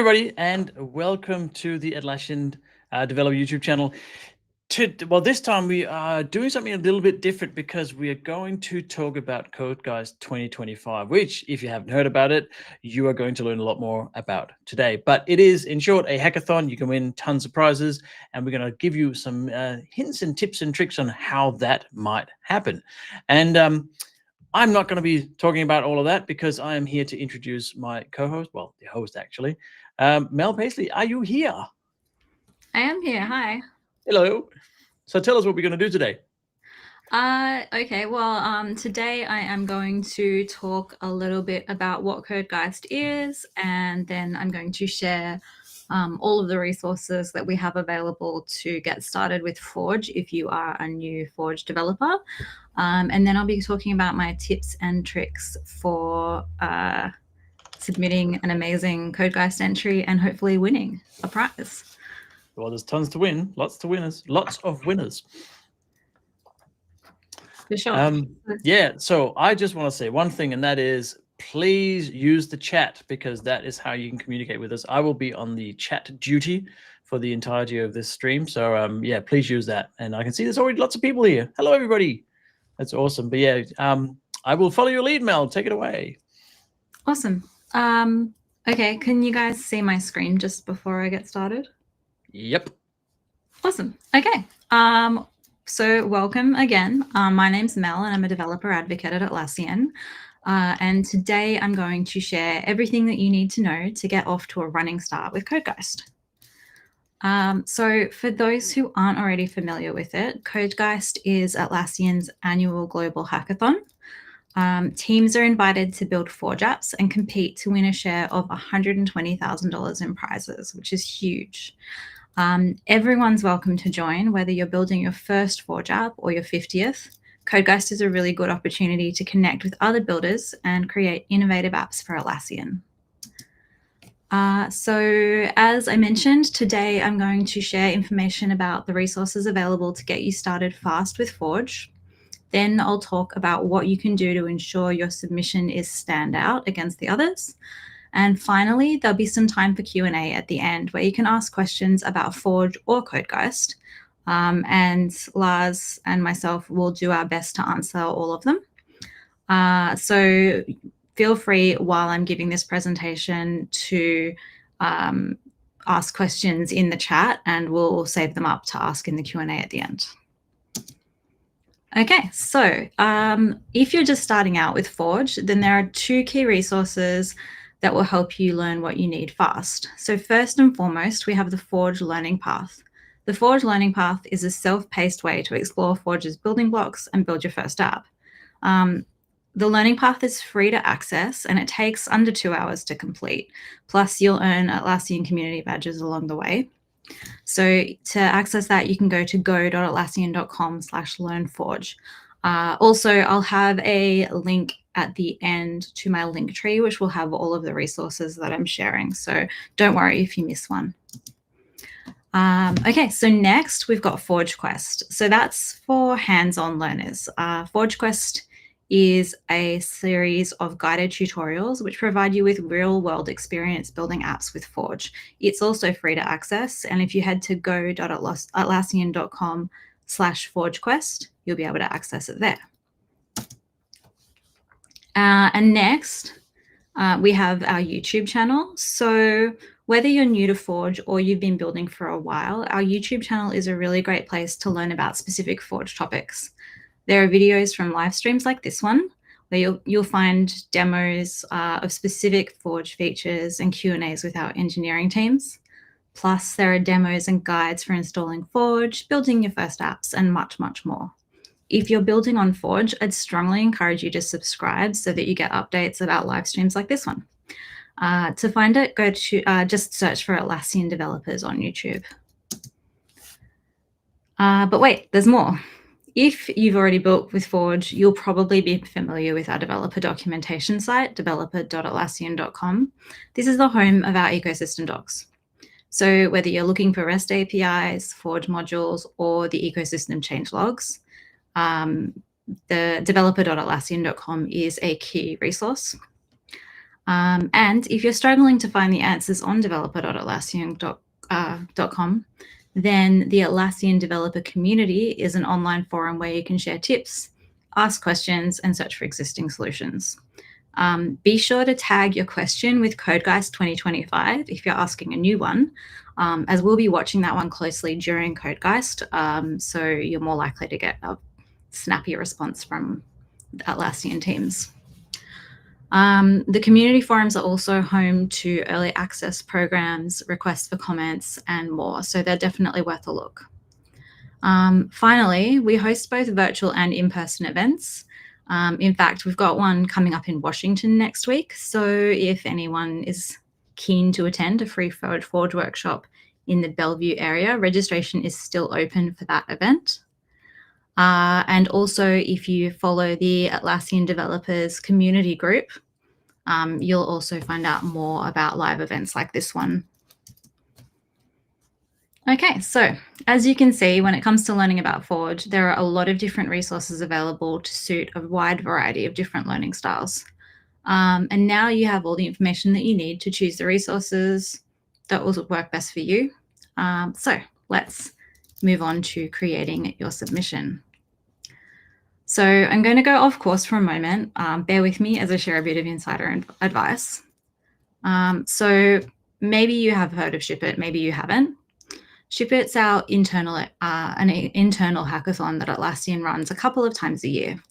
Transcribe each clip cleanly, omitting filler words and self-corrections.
everybody, and welcome to the Atlassian Developer YouTube channel. This time we are doing something a little bit different because we are going to talk about Codegeist 2025, which, if you haven't heard about it, you are going to learn a lot more about today. But it is, in short, a hackathon. You can win tons of prizes, and we're going to give you some hints and tips and tricks on how that might happen. And I'm not going to be talking about all of that because I am here to introduce my co-host, well, the host actually. Mel Paisley, are you here? I am here. Hi. Hello. So tell us what we're going to do today. Okay, well, today I am going to talk a little bit about what Codegeist is, and then I'm going to share all of the resources that we have available to get started with Forge if you are a new Forge developer. And then I'll be talking about my tips and tricks for submitting an amazing Codegeist entry and hopefully winning a prize. Well, there's tons to win, lots of winners. For sure. Yeah, so I just want to say one thing, and that is please use the chat because that is how you can communicate with us. I will be on the chat duty for the entirety of this stream. So yeah, please use that. And I can see there's already lots of people here. Hello, everybody. That's awesome. But yeah, I will follow your lead, Mel. Take it away. Awesome. Okay, can you guys see my screen just before I get started? Yep. Awesome. Okay. So welcome again. My name's Mel and I'm a developer advocate at Atlassian. And today I'm going to share everything that you need to know to get off to a running start with Codegeist. So for those who aren't already familiar with it, Codegeist is Atlassian's annual global hackathon. Teams are invited to build Forge apps and compete to win a share of $120,000 in prizes, which is huge. Everyone's welcome to join, whether you're building your first Forge app or your 50th. Codegeist is a really good opportunity to connect with other builders and create innovative apps for Atlassian. So as I mentioned, today I'm going to share information about the resources available to get you started fast with Forge. Then I'll talk about what you can do to ensure your submission is standout against the others. And finally, there'll be some time for Q&A at the end where you can ask questions about Forge or Codegeist. And Lars and myself will do our best to answer all of them. So feel free while I'm giving this presentation to ask questions in the chat and we'll save them up to ask in the Q&A at the end. Okay, so if you're just starting out with Forge, then there are two key resources that will help you learn what you need fast. So first and foremost, we have the Forge Learning Path. The Forge Learning Path is a self-paced way to explore Forge's building blocks and build your first app. The Learning Path is free to access and it takes under 2 hours to complete. Plus you'll earn Atlassian community badges along the way. So to access that, you can go to go.atlassian.com/learnforge. Also, I'll have a link at the end to my link tree, which will have all of the resources that I'm sharing. So don't worry if you miss one. Okay, so next we've got Forge Quest. So that's for hands-on learners. Forge Quest is a series of guided tutorials which provide you with real-world experience building apps with Forge. It's also free to access, and if you head to go.atlassian.com/ForgeQuest, you'll be able to access it there. And next, we have our YouTube channel. So whether you're new to Forge or you've been building for a while, our YouTube channel is a really great place to learn about specific Forge topics. There are videos from live streams like this one, where you'll find demos of specific Forge features and Q&As with our engineering teams. Plus, there are demos and guides for installing Forge, building your first apps, and much, much more. If you're building on Forge, I'd strongly encourage you to subscribe so that you get updates about live streams like this one. To find it, go to just search for Atlassian developers on YouTube. But wait, there's more. If you've already built with Forge, you'll probably be familiar with our developer documentation site, developer.atlassian.com. This is the home of our ecosystem docs. So whether you're looking for REST APIs, Forge modules, or the ecosystem changelogs, the developer.atlassian.com is a key resource. And if you're struggling to find the answers on developer.atlassian.com, then the Atlassian developer community is an online forum where you can share tips, ask questions, and search for existing solutions. Be sure to tag your question with Codegeist 2025 if you're asking a new one, as we'll be watching that one closely during Codegeist, so you're more likely to get a snappy response from the Atlassian teams. The community forums are also home to early access programs, requests for comments, and more, so they're definitely worth a look. Finally, we host both virtual and in-person events. In fact, we've got one coming up in Washington next week, so if anyone is keen to attend a free Forge workshop in the Bellevue area, registration is still open for that event. And also, if you follow the Atlassian Developers community group, you'll also find out more about live events like this one. Okay, so as you can see, when it comes to learning about Forge, there are a lot of different resources available to suit a wide variety of different learning styles. And now you have all the information that you need to choose the resources that will work best for you. So let's move on to creating your submission. So I'm going to go off course for a moment. Bear with me as I share a bit of insider advice. So maybe you have heard of Ship-It, maybe you haven't. Ship-It's our internal hackathon that Atlassian runs a couple of times a year.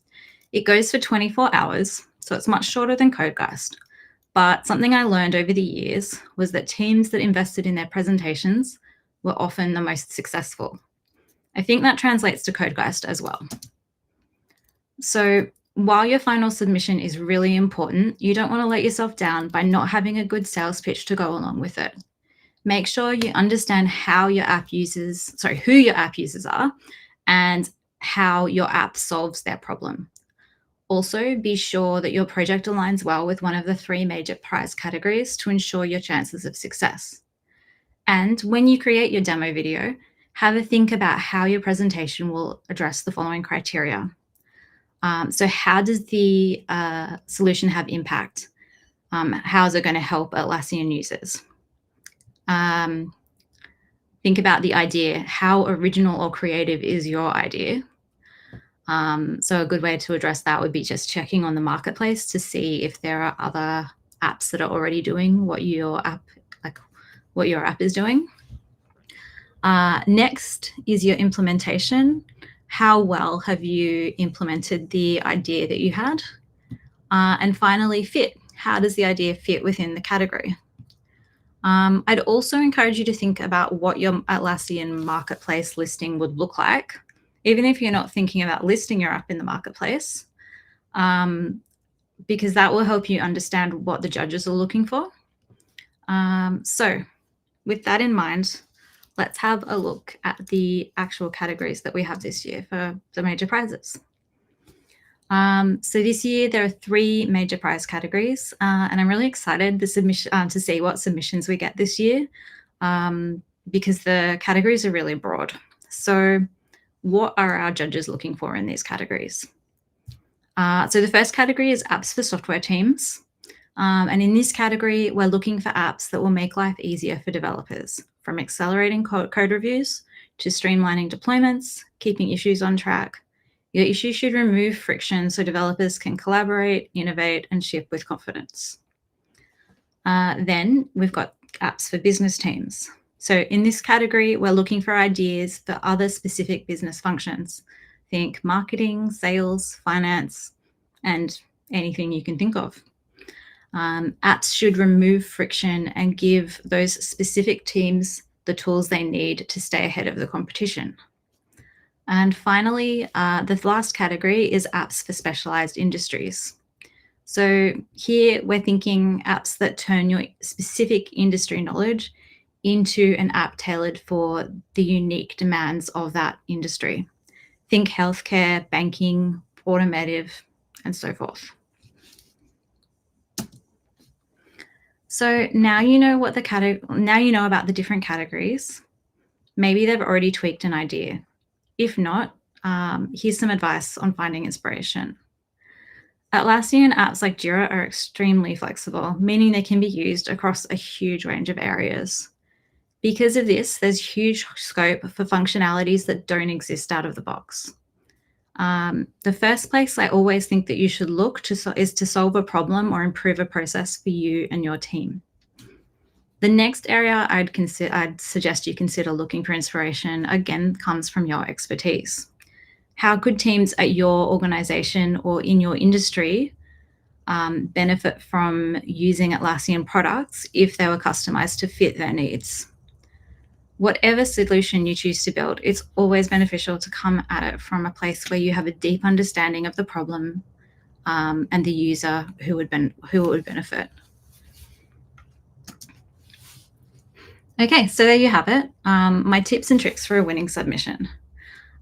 It goes for 24 hours, so it's much shorter than Codegeist. But something I learned over the years was that teams that invested in their presentations were often the most successful. I think that translates to Codegeist as well. So while your final submission is really important, you don't want to let yourself down by not having a good sales pitch to go along with it. Make sure you understand who your app users are and how your app solves their problem. Also, be sure that your project aligns well with one of the 3 major prize categories to ensure your chances of success. And when you create your demo video, have a think about how your presentation will address the following criteria. So how does the solution have impact? How is it going to help Atlassian users? Think about the idea. How original or creative is your idea? So a good way to address that would be just checking on the marketplace to see if there are other apps that are already doing what your app is doing. Next is your implementation. How well have you implemented the idea that you had? And finally, fit. How does the idea fit within the category? I'd also encourage you to think about what your Atlassian marketplace listing would look like, even if you're not thinking about listing your app in the marketplace, because that will help you understand what the judges are looking for. So with that in mind, let's have a look at the actual categories that we have this year for the major prizes. So this year there are 3 major prize categories, and I'm really excited to see what submissions we get this year, because the categories are really broad. So what are our judges looking for in these categories? So the first category is apps for software teams. And in this category, we're looking for apps that will make life easier for developers, from accelerating code reviews to streamlining deployments, keeping issues on track. Your issue should remove friction so developers can collaborate, innovate, and ship with confidence. Then we've got apps for business teams. So in this category, we're looking for ideas for other specific business functions. Think marketing, sales, finance, and anything you can think of. Apps should remove friction and give those specific teams the tools they need to stay ahead of the competition. And finally, the last category is apps for specialized industries. So here we're thinking apps that turn your specific industry knowledge into an app tailored for the unique demands of that industry. Think healthcare, banking, automotive, and so forth. So now you know about the different categories. Maybe they've already tweaked an idea. If not, here's some advice on finding inspiration. Atlassian apps like Jira are extremely flexible, meaning they can be used across a huge range of areas. Because of this, there's huge scope for functionalities that don't exist out of the box. The first place I always think that you should look to is to solve a problem or improve a process for you and your team. The next area I'd suggest you consider looking for inspiration, again, comes from your expertise. How could teams at your organization or in your industry benefit from using Atlassian products if they were customized to fit their needs? Whatever solution you choose to build, it's always beneficial to come at it from a place where you have a deep understanding of the problem and the user who would benefit. Okay, so there you have it. My tips and tricks for a winning submission.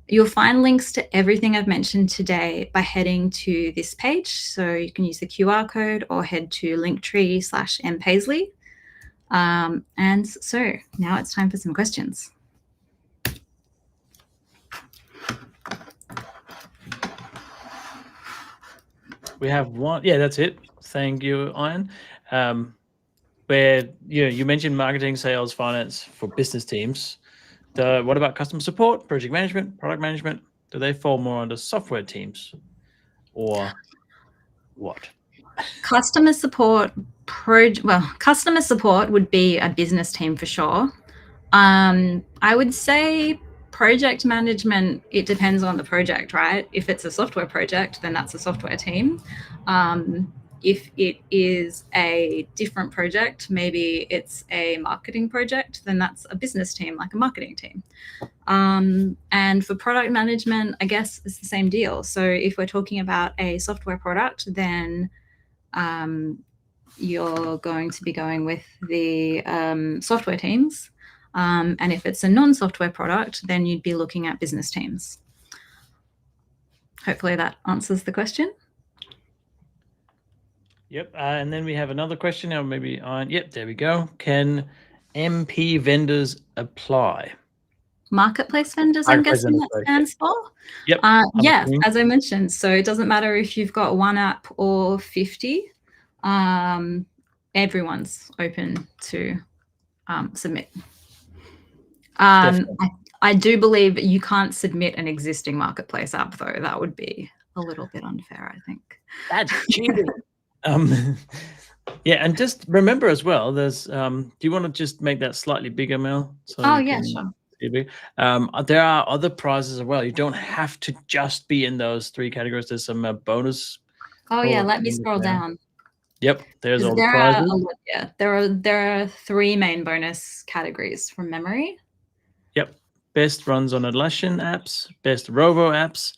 You'll find links to everything I've mentioned today by heading to this page. So you can use the QR code or head to linktree/mpaisley. And so now it's time for some questions. We have one. Yeah, that's it. Thank you, Ian. Where you mentioned marketing, sales, finance for business teams. What about customer support, project management, product management? Do they fall more under software teams, or what? Customer support, customer support would be a business team for sure. I would say project management, it depends on the project, right? If it's a software project, then that's a software team. If it is a different project, maybe it's a marketing project, then that's a business team, like a marketing team. And for product management, I guess it's the same deal. So if we're talking about a software product, then you're going to be going with the software teams. And if it's a non-software product, then you'd be looking at business teams. Hopefully that answers the question. Yep. And then we have another question now, maybe on. Yep, there we go. Can MP vendors apply? Marketplace vendors, I'm guessing that stands for. Yep. Yes, as I mentioned. So it doesn't matter if you've got one app or 50. Everyone's open to submit. I do believe you can't submit an existing marketplace app, though. That would be a little bit unfair, I think. That's cheating. Yeah, and just remember as well, there's do you want to just make that slightly bigger, Mel? So yeah, sure. There are other prizes as well. You don't have to just be in those 3 categories. There's some bonus. Oh yeah, let me scroll down. Yep, there's all the prizes. There are 3 main bonus categories from memory. Yep, best runs on Atlassian apps, best Rovo apps,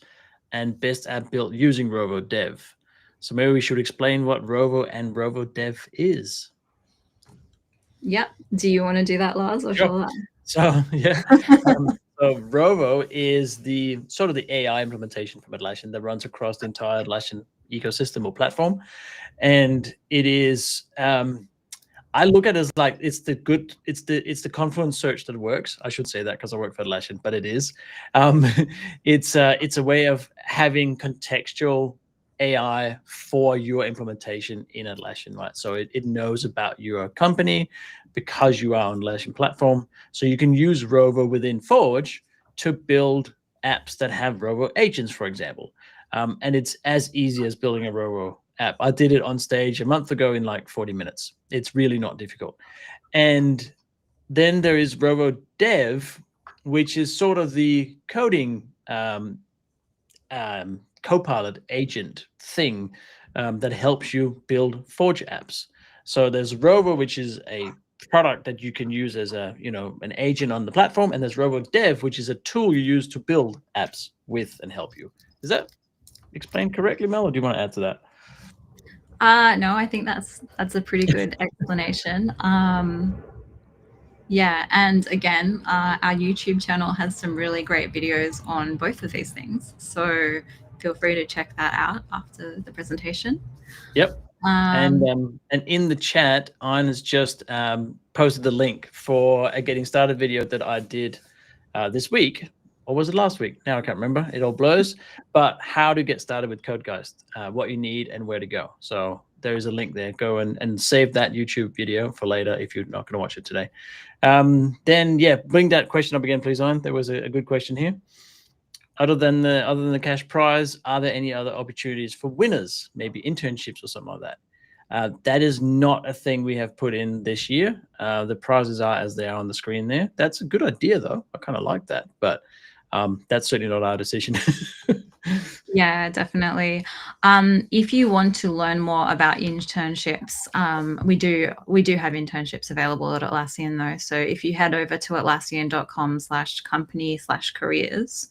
and best app built using Rovo Dev. So maybe we should explain what Rovo and Rovo Dev is. Yep. Do you want to do that, Lars, or shall I? So yeah, so Rovo is the sort of the AI implementation from Atlassian that runs across the entire Atlassian ecosystem or platform, and it is. I look at it as like it's the Confluence search that works. I should say that because I work for Atlassian, but it is. It's a way of having contextual AI for your implementation in Atlassian, right? So it knows about your company because you are on Atlassian platform. So you can use Rovo within Forge to build apps that have Rovo agents, for example. And it's as easy as building a Rovo app. I did it on stage a month ago in like 40 minutes. It's really not difficult. And then there is Rovo Dev, which is sort of the coding Copilot agent thing that helps you build Forge apps. So there's Rovo, which is a product that you can use as a an agent on the platform, and there's Rovo Dev, which is a tool you use to build apps with and help you. Is that explained correctly, Mel, or do you want to add to that? No, I think that's a pretty good explanation. Yeah, and again, our YouTube channel has some really great videos on both of these things. So feel free to check that out after the presentation. Yep. And in the chat, Ian has just posted the link for a getting started video that I did this week or was it last week? Now I can't remember. It all blurs. But how to get started with Codegeist, what you need and where to go. So there is a link there. Go and save that YouTube video for later if you're not going to watch it today. Then yeah, bring that question up again, please, Owen. There was a good question here. Other than the cash prize, are there any other opportunities for winners? Maybe internships or something like that. That is not a thing we have put in this year. The prizes are as they are on the screen there. That's a good idea, though. I kind of like that, but that's certainly not our decision. Yeah, definitely. If you want to learn more about internships, we do have internships available at Atlassian, though. So if you head over to atlassian.com/company/careers,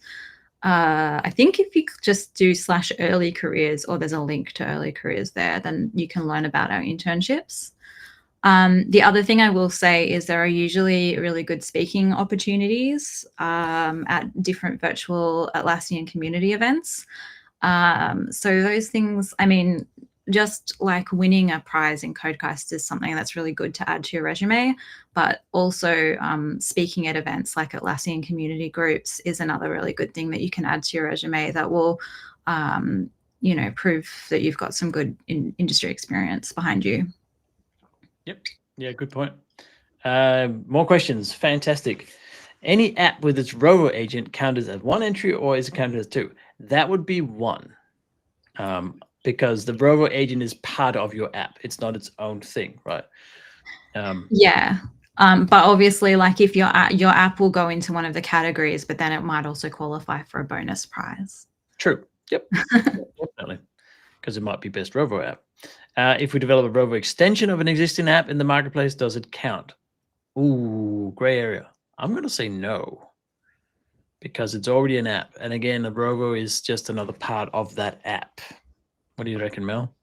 I think if you just do /early careers, or there's a link to early careers there, then you can learn about our internships. The other thing I will say is there are usually really good speaking opportunities at different virtual Atlassian community events. So those things, I mean, just like winning a prize in Codegeist is something that's really good to add to your resume, but also speaking at events like Atlassian community groups is another really good thing that you can add to your resume that will, prove that you've got some good industry experience behind you. Yep. Yeah, good point. More questions. Fantastic. Any app with its robo agent counted as one entry, or is it counted as two? That would be one. Because the robo agent is part of your app. It's not its own thing, right? Yeah. But obviously, like if your app will go into one of the categories, but then it might also qualify for a bonus prize. True. Yep. Definitely. Because it might be best robo app. If we develop a robo extension of an existing app in the marketplace, does it count? Ooh, gray area. I'm going to say no, because it's already an app. And again, a robo is just another part of that app. What do you reckon, Mel?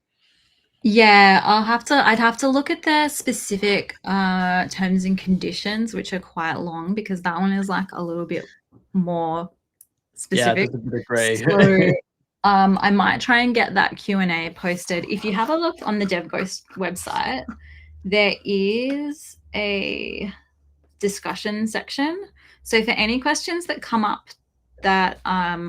Yeah, I'd have to look at the specific terms and conditions, which are quite long, because that one is like a little bit more specific. Yeah, that's a bit gray. So I might try and get that Q&A posted. If you have a look on the DevGhost website, there is a discussion section. So for any questions that come up that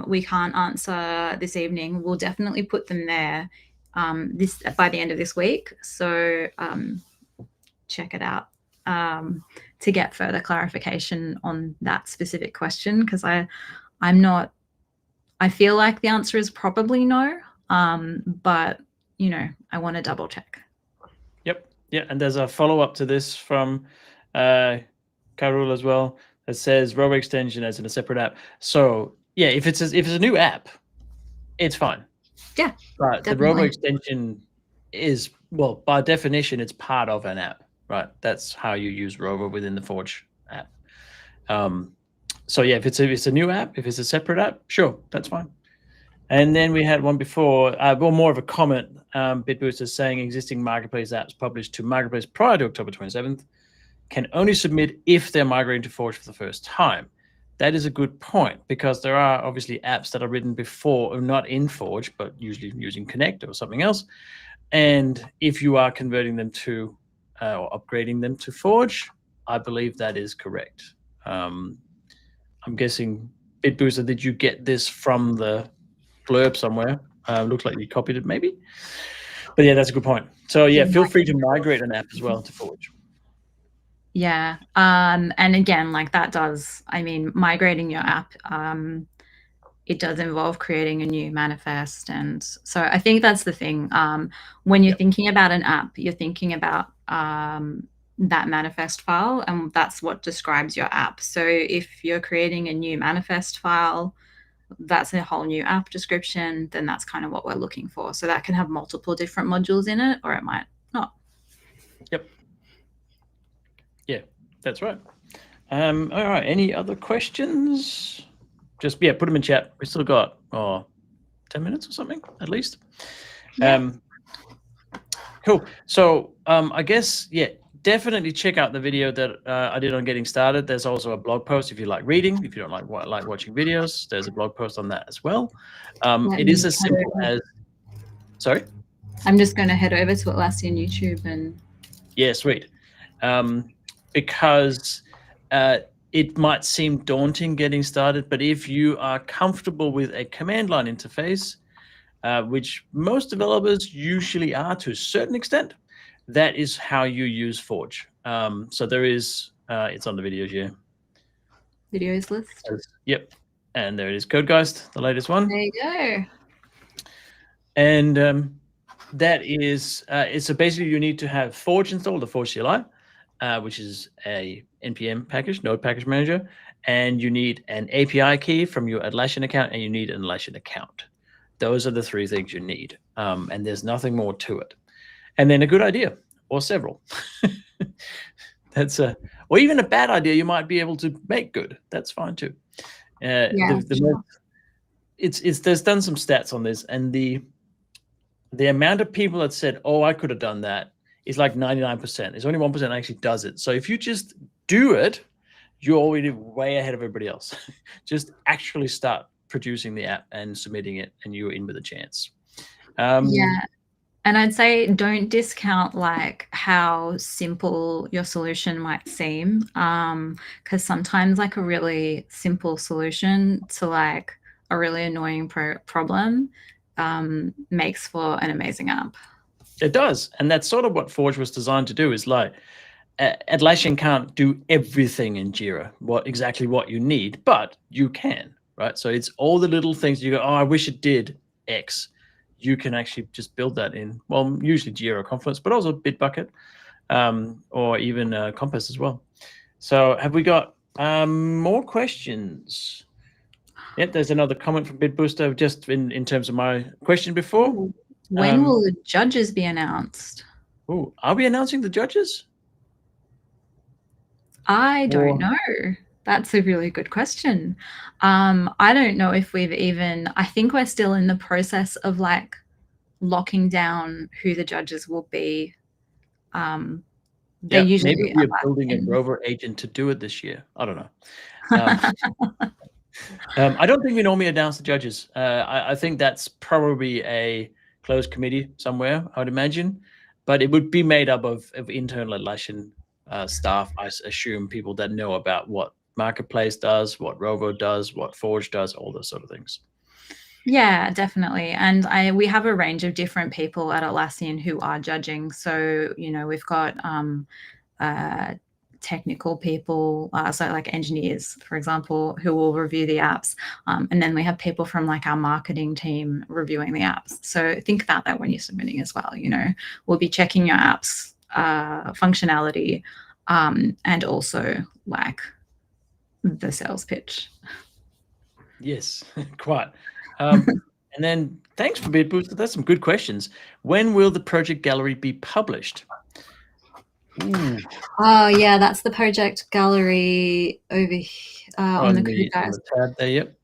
we can't answer this evening, we'll definitely put them there by the end of this week. So check it out to get further clarification on that specific question, because I feel like the answer is probably no, but I want to double check. Yep. Yeah, and there's a follow-up to this from Carol as well that says robo extension as in a separate app. So yeah, if it's a new app, it's fine. Yeah, but definitely. The robo extension is, well, by definition, it's part of an app, right? That's how you use robo within the Forge app. So yeah, if it's a new app, if it's a separate app, sure, that's fine. And then we had one before, well, more of a comment. BitBooster saying existing marketplace apps published to marketplace prior to October 27th can only submit if they're migrating to Forge for the first time. That is a good point, because there are obviously apps that are written before, or not in Forge, but usually using Connect or something else. And if you are converting them to or upgrading them to Forge, I believe that is correct. I'm guessing, BitBooster, did you get this from the blurb somewhere? Looks like you copied it, maybe. But yeah, that's a good point. So yeah, feel free to migrate an app as well to Forge. Yeah. And again, like that does, I mean, migrating your app, it does involve creating a new manifest. And so I think that's the thing. When you're thinking about an app, you're thinking about that manifest file, and that's what describes your app. So if you're creating a new manifest file, that's a whole new app description, then that's kind of what we're looking for. So that can have multiple different modules in it, or it might not. Yep. Yeah, that's right. All right. Any other questions? Just, yeah, put them in chat. We still got 10 minutes or something, at least. Yeah. Cool. So I guess, yeah, definitely check out the video that I did on getting started. There's also a blog post if you like reading. If you don't like watching videos, there's a blog post on that as well. It is as simple as, sorry? I'm just going to head over to Atlassian YouTube and. Yeah, sweet. Because it might seem daunting getting started, but if you are comfortable with a command line interface, which most developers usually are to a certain extent, that is how you use Forge. So there is, it's on the videos here. Videos list. Yep. And there it is, Codegeist, the latest one. There you go. And that is, so basically you need to have Forge installed, the Forge CLI, which is a NPM package, node package manager, and you need an API key from your Atlassian account, and you need an Atlassian account. Those are the three things you need, and there's nothing more to it. And then a good idea, or several. That's or even a bad idea you might be able to make good. That's fine too. Sure. There's done some stats on this, and the amount of people that said, "Oh, I could have done that," is like 99%. There's only 1% actually does it. So if you just do it, you're already way ahead of everybody else. Just actually start producing the app and submitting it, and you're in with a chance. Yeah. And I'd say don't discount like how simple your solution might seem, because sometimes like a really simple solution to like a really annoying problem makes for an amazing app. It does, and that's sort of what Forge was designed to do. Is like Atlassian can't do everything in Jira, exactly what you need, but you can, right? So it's all the little things you go, oh, I wish it did X. You can actually just build that in, well, usually Jira or Confluence, but also Bitbucket, or even Compass as well. So have we got more questions? Yep, there's another comment from BitBooster, just in terms of my question before. When will the judges be announced? Oh, are we announcing the judges? I don't know. That's a really good question. I don't know if we've even, I think we're still in the process of like locking down who the judges will be. They usually maybe we're building a Rover agent to do it this year. I don't know. I don't think we normally announce the judges. I think that's probably a closed committee somewhere, I would imagine, but it would be made up of internal Atlassian staff, I assume, people that know about what Marketplace does, what Rovo does, what Forge does, all those sort of things. Yeah, definitely. And we have a range of different people at Atlassian who are judging. So, you know, we've got technical people, so like engineers, for example, who will review the apps. And then we have people from like our marketing team reviewing the apps. So think about that when you're submitting as well. You know, we'll be checking your apps functionality and also like the sales pitch. Yes, quite. And then thanks for BitBooster. That's some good questions. When will the project gallery be published? Ooh. Oh yeah, that's the project gallery over here, on the Codegeist tab there. Yep.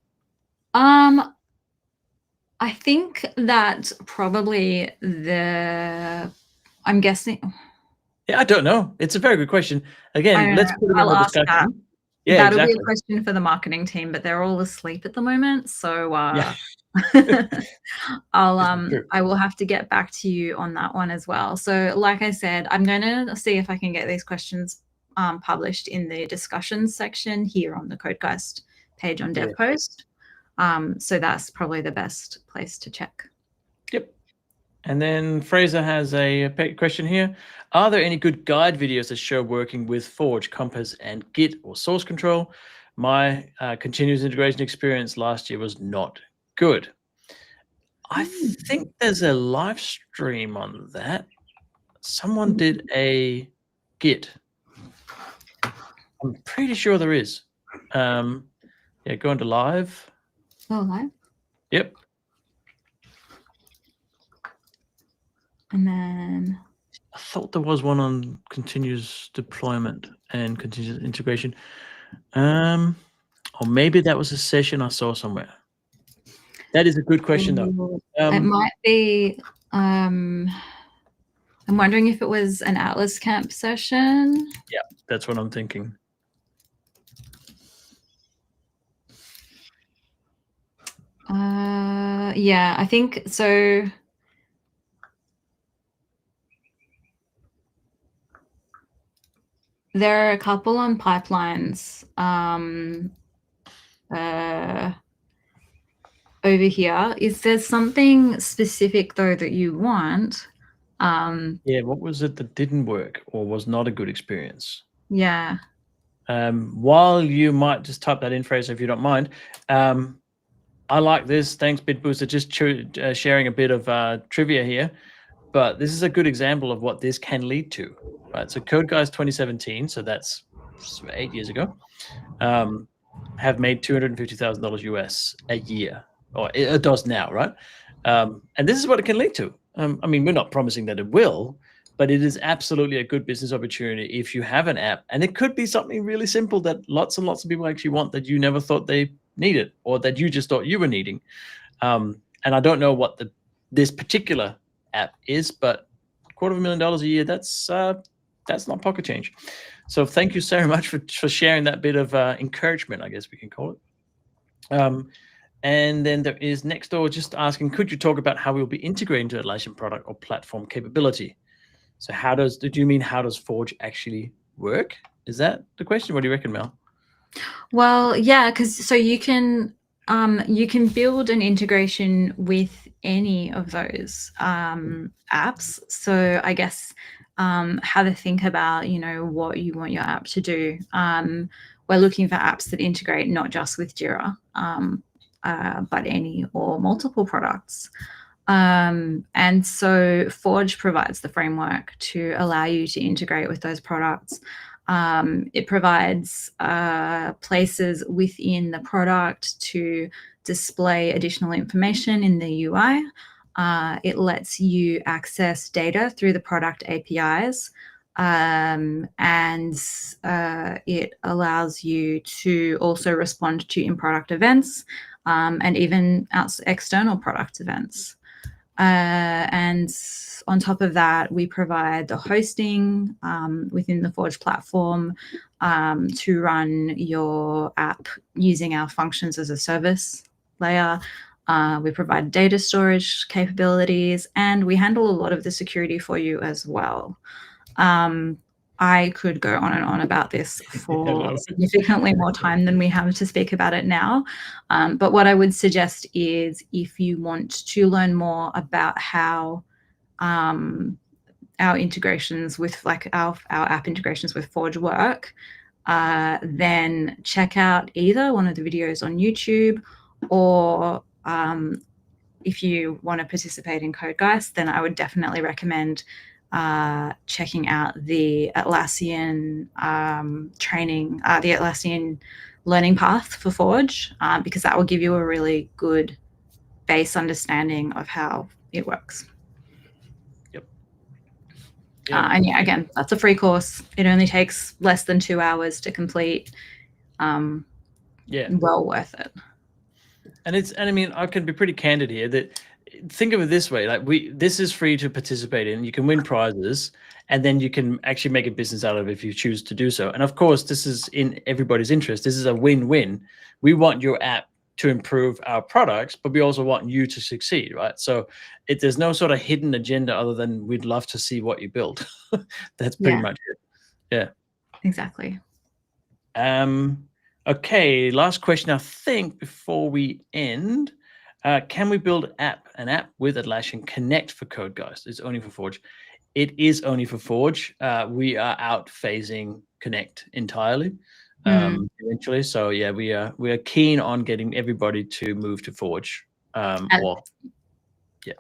I think that probably I'm guessing. Yeah, I don't know. It's a very good question. Again, let's put it in the discussion. That. Yeah, that'll be a question for the marketing team, but they're all asleep at the moment. So yeah. I will have to get back to you on that one as well. So like I said, I'm going to see if I can get these questions published in the discussions section here on the Codegeist page on DevPost. So that's probably the best place to check. Yep. And then Fraser has a question here. Are there any good guide videos that show working with Forge, Compass, and Git or source control? My continuous integration experience last year was not good. I think there's a live stream on that. Someone did a Git. I'm pretty sure there is. Yeah, go into live. Oh, live? Yep. And then I thought there was one on continuous deployment and continuous integration. Or maybe that was a session I saw somewhere. That is a good question, though. It might be. I'm wondering if it was an Atlas Camp session. Yeah, that's what I'm thinking. Yeah, I think so. There are a couple on pipelines over here. Is there something specific though that you want? Yeah, what was it that didn't work or was not a good experience? Yeah. While you might just type that in, Fraser, if you don't mind. I like this. Thanks, BitBooster. Just sharing a bit of trivia here. But this is a good example of what this can lead to, right? So Codegeist 2017, so that's 8 years ago, have made $250,000 US a year, or it does now, right? And this is what it can lead to. I mean, we're not promising that it will, but it is absolutely a good business opportunity if you have an app. And it could be something really simple that lots and lots of people actually want that you never thought they needed or that you just thought you were needing. And I don't know what this particular app is, but $250,000 a year, that's not pocket change. So thank you so much for sharing that bit of encouragement, I guess we can call it. And then there is next door just asking, could you talk about how we'll be integrating to Atlassian product or platform capability? So do you mean how does Forge actually work? Is that the question? What do you reckon, Mel? Well, yeah, because so you can build an integration with any of those apps. So I guess have a think about what you want your app to do. We're looking for apps that integrate not just with Jira, but any or multiple products. And so Forge provides the framework to allow you to integrate with those products. It provides places within the product to display additional information in the UI. It lets you access data through the product APIs. And it allows you to also respond to in-product events and even external product events. And on top of that, we provide the hosting within the Forge platform to run your app using our functions as a service layer. We provide data storage capabilities, and we handle a lot of the security for you as well. I could go on and on about this for significantly more time than we have to speak about it now. But what I would suggest is if you want to learn more about how our integrations with our app integrations with Forge work, then check out either one of the videos on YouTube, or if you want to participate in Codegeist, then I would definitely recommend checking out the Atlassian training, the Atlassian learning path for Forge, because that will give you a really good base understanding of how it works. Yep. And yeah, again, that's a free course. It only takes less than 2 hours to complete. Well worth it. And I mean, I can be pretty candid here that think of it this way, like this is free to participate in. You can win prizes, and then you can actually make a business out of it if you choose to do so. And of course, this is in everybody's interest. This is a win-win. We want your app to improve our products, but we also want you to succeed, right? So there's no sort of hidden agenda other than we'd love to see what you build. That's pretty much it. Yeah. Exactly. Okay, last question, I think, before we end. Can we build an app with Atlassian Connect for Codegeist? It's only for Forge. It is only for Forge. We are out phasing Connect entirely eventually. So yeah, we are keen on getting everybody to move to Forge.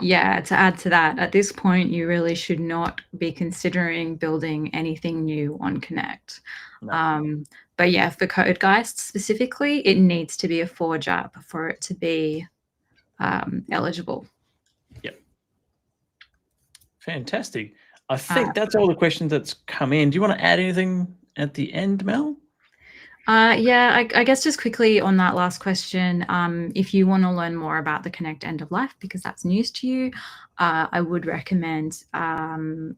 Yeah, to add to that, at this point, you really should not be considering building anything new on Connect. No. But yeah, for Codegeist specifically, it needs to be a Forge app for it to be eligible. Yep. Fantastic. I think that's all the questions that's come in. Do you want to add anything at the end, Mel? Yeah, I guess just quickly on that last question, if you want to learn more about the Connect end of life, because that's news to you, I would recommend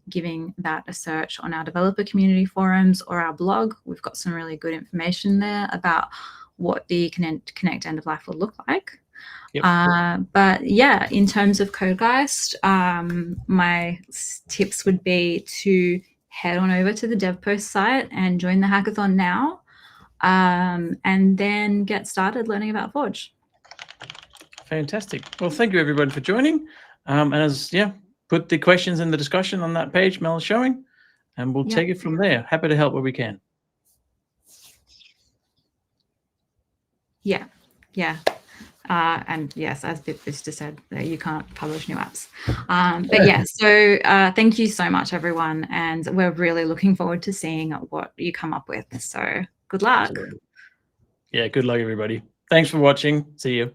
giving that a search on our developer community forums or our blog. We've got some really good information there about what the Connect end of life will look like. Yep. But yeah, in terms of Codegeist, my tips would be to head on over to the DevPost site and join the hackathon now, and then get started learning about Forge. Fantastic. Well, thank you everybody for joining. And put the questions in the discussion on that page Mel is showing, and we'll take it from there. Happy to help where we can. Yeah. And yes, as Vista said, you can't publish new apps. But yeah, so thank you so much, everyone. And we're really looking forward to seeing what you come up with. So good luck. Absolutely. Yeah, good luck, everybody. Thanks for watching. See you.